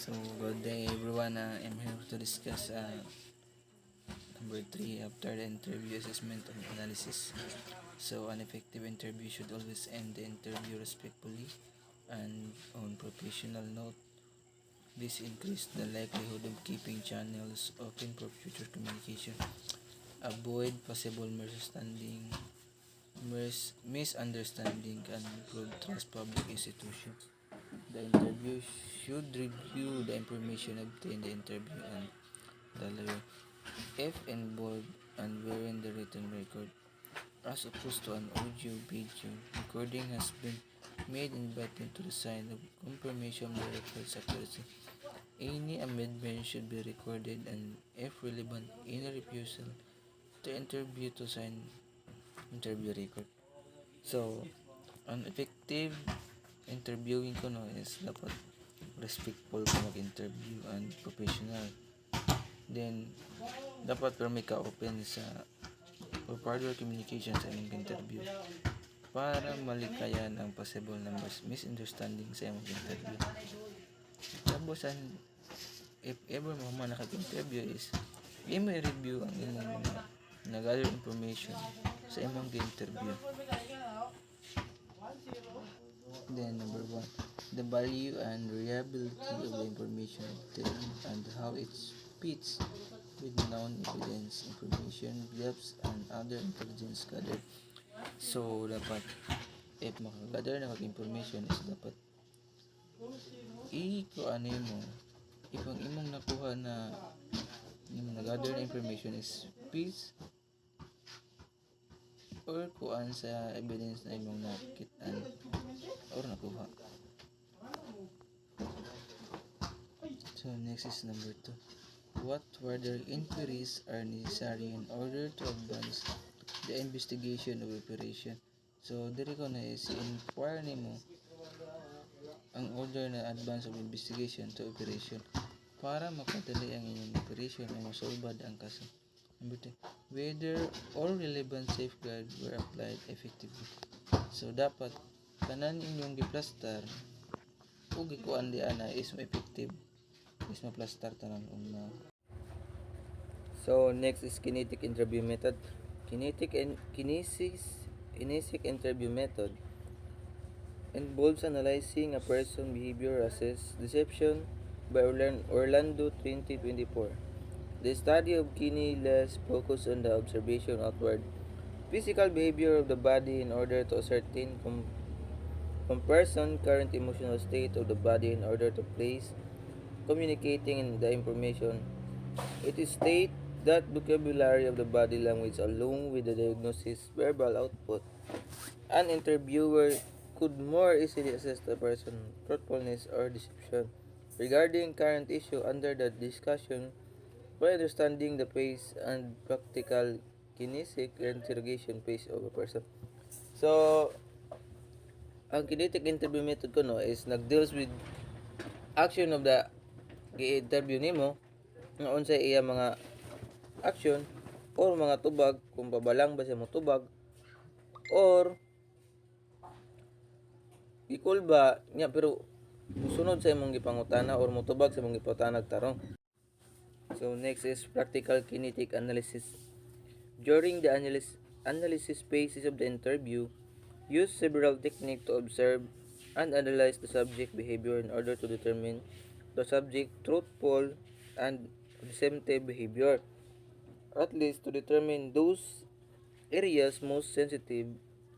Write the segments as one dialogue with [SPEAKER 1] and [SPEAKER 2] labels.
[SPEAKER 1] So, good day everyone. I'm here to discuss number 3 after the interview assessment and analysis. So, an effective interview should always end the interview respectfully and on professional note. This increases the likelihood of keeping channels open for future communication. Avoid possible misunderstanding and improve trust public institutions. The interview should review the information obtained in the interview and the lawyer, if involved, and wherein the written record, as opposed to an audio video recording, has been made inviting to the sign of confirmation by record's accuracy. Any amendment should be recorded and, if relevant, any refusal to interview to sign interview record. So, an effective interviewing ko no is dapat respectful ka mag-interview and professional. Then, dapat may ka-open sa for further communication sa imong interview para malikayan ang possible na misunderstanding sa imong interview. Tapos, if ever mo man nakag-interview is, imo i-review ang imong nag-gather information sa imong interview. Then, number 1, the value and reliability of the information obtained and how it fits with known evidence, information, gaps, and other intelligence gathered. So, dapat, if makagather na information is dapat i-kuan mo, if ang imong nakuha na imong nagather na information is fits or kuan sa evidence na imong nakitaan or nakuha. So next is number 2. What further inquiries are necessary in order to advance the investigation of operation? So diri ko na is inquire nimo ang order na advance of investigation to operation para mapadali ang inyong operation o masolbad ang kaso. Number 3, whether all relevant safeguards were applied effectively. So dapat tanan inyong giplastar ug gikuan di ana is effective, is maplastar tanan una. So next is kinetic interview method. Kinetic interview method involves analyzing a person's behavior, assess deception by Orlando 2024. The study of Kine-Less focus on the observation outward physical behavior of the body in order to ascertain comparison current emotional state of the body in order to place communicating the information. It is stated that vocabulary of the body language along with the diagnosis verbal output, an interviewer could more easily assess the person's truthfulness or deception regarding current issue under the discussion by understanding the phase and practical kinetic interrogation phase of a person. So, ang kinetic interview method ko no is nagdeals with action of the i-interview nimo nga unsay iya mga action or mga tubag, kung babalang ba siya mo tubag or ikul ba nya pero musunod sa imong gipangutana or motubag sa imong gipatanag tarong. So next is practical kinetic analysis. During the analysis phases of the interview, use several techniques to observe and analyze the subject behavior in order to determine the subject truthful and deceptive behavior, at least to determine those areas most sensitive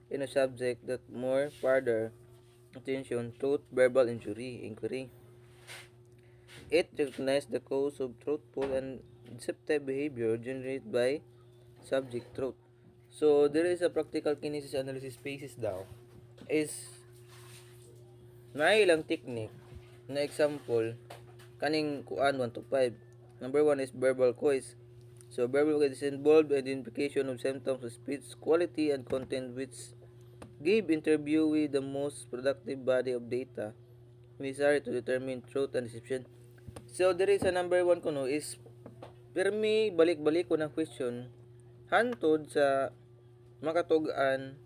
[SPEAKER 1] in a subject that more further attention truth verbal inquiry. It recognizes the cause of truthful and deceptive behavior generated by subject truth. So there is a practical kinesis analysis phases daw is na ilang technique na example kaning kuan 1 to 5. Number 1 is verbal quiz. So verbal quiz is involved identification of symptoms of speech quality and content which give interviewee the most productive body of data necessary to determine truth and deception. So there is a number 1 ko no is pirmi balik-balik ko ng question hantod sa makatugan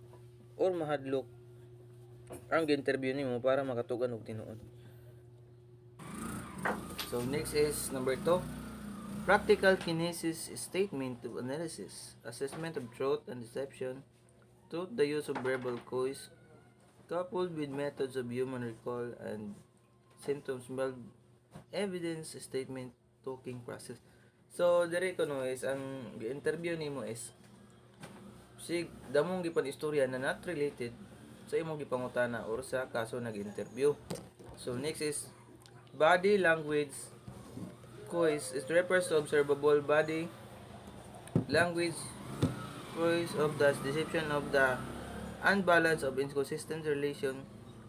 [SPEAKER 1] or mahadlok ang interview nimo para makatugan og tinuod. So next is number 2. Practical kinesis statement of analysis. Assessment of truth and deception through the use of verbal cues coupled with methods of human recall and symptoms build evidence statement talking process. So dire ko no is ang interview nimo is sig damong gipan istorya na not related sa imong gipangutana or sa kaso nag-interview. So next is body language cues. It refers to observable body language cues of the deception of the unbalance of inconsistent relation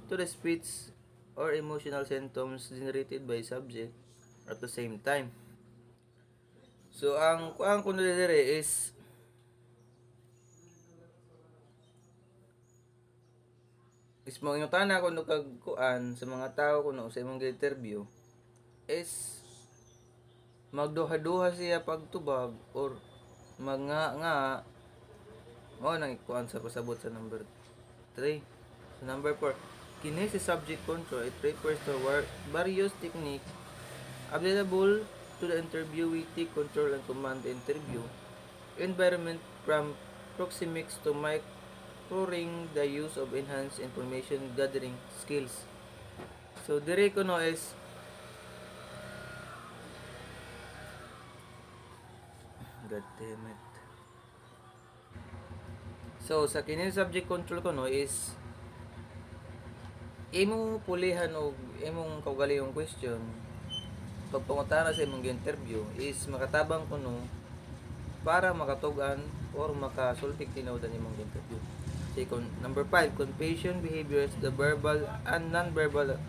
[SPEAKER 1] to the speech or emotional symptoms generated by subject at the same time. So ang kuang kuno dire is mo ingutana kuno kag kuan sa mga tao kuno sa imong interview is magduha-duha siya pagtubag or nga mao nang ikuan sa pasabot sa number 3. Sa number 4, kinesis subject control. It refers to various technique available to the interviewee to control and command the interview environment from proxemics to microring the use of enhanced information gathering skills. So dire ko no is God damn it. So sa kini subject control ko no is imong pulihan og imong kaugalingong question pagpangutana sa imong interview is makatabang kuno para makatugan or makasultik tinuod imong interview. Second, number 5, confession behaviors, the verbal and non-verbal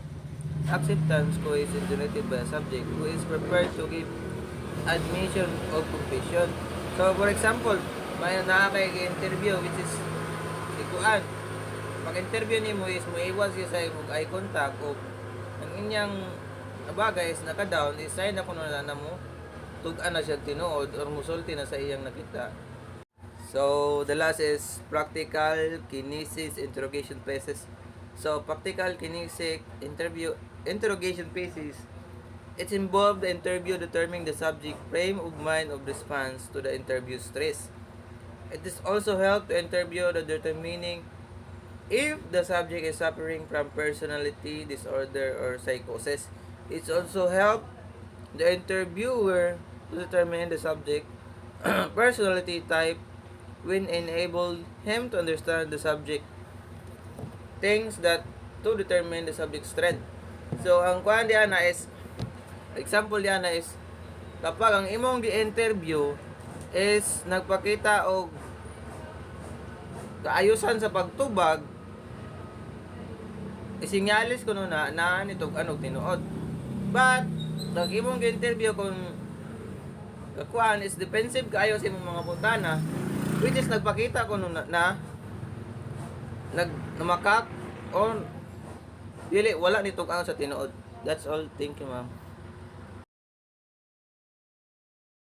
[SPEAKER 1] acceptance ko is generated by a subject who is prepared to give admission of confession. So for example, may nakaka-interview which is si Kuan. Pag-interview nimo is muiwas siya sa imong eye contact o ang inyang bagay is naka-down is sign na kuno na mo tug-an na siya tinuod or musulti na sa iyang nakita. So the last is practical kinesis interrogation phases. So practical kinesis interrogation phases, it's involved the interview determining the subject frame of mind of response to the interview stress. It is also help to interview the determining if the subject is suffering from personality disorder or psychosis. It's also help the interviewer to determine the subject personality type when enable him to understand the subject things that to determine the subject's strength. So ang kuan diyan is example diyan is kapag ang imong gi-interview is nagpakita og kaayusan sa pagtubag, isinyalis ko na nitog anog tinuod. But pag imong gi-interview kung kakuan is defensive kaayo sa imong mga putana, which is nagpakita ko na namakak or dili wala nitog ang sa tinuod. That's all. Thank you, ma'am.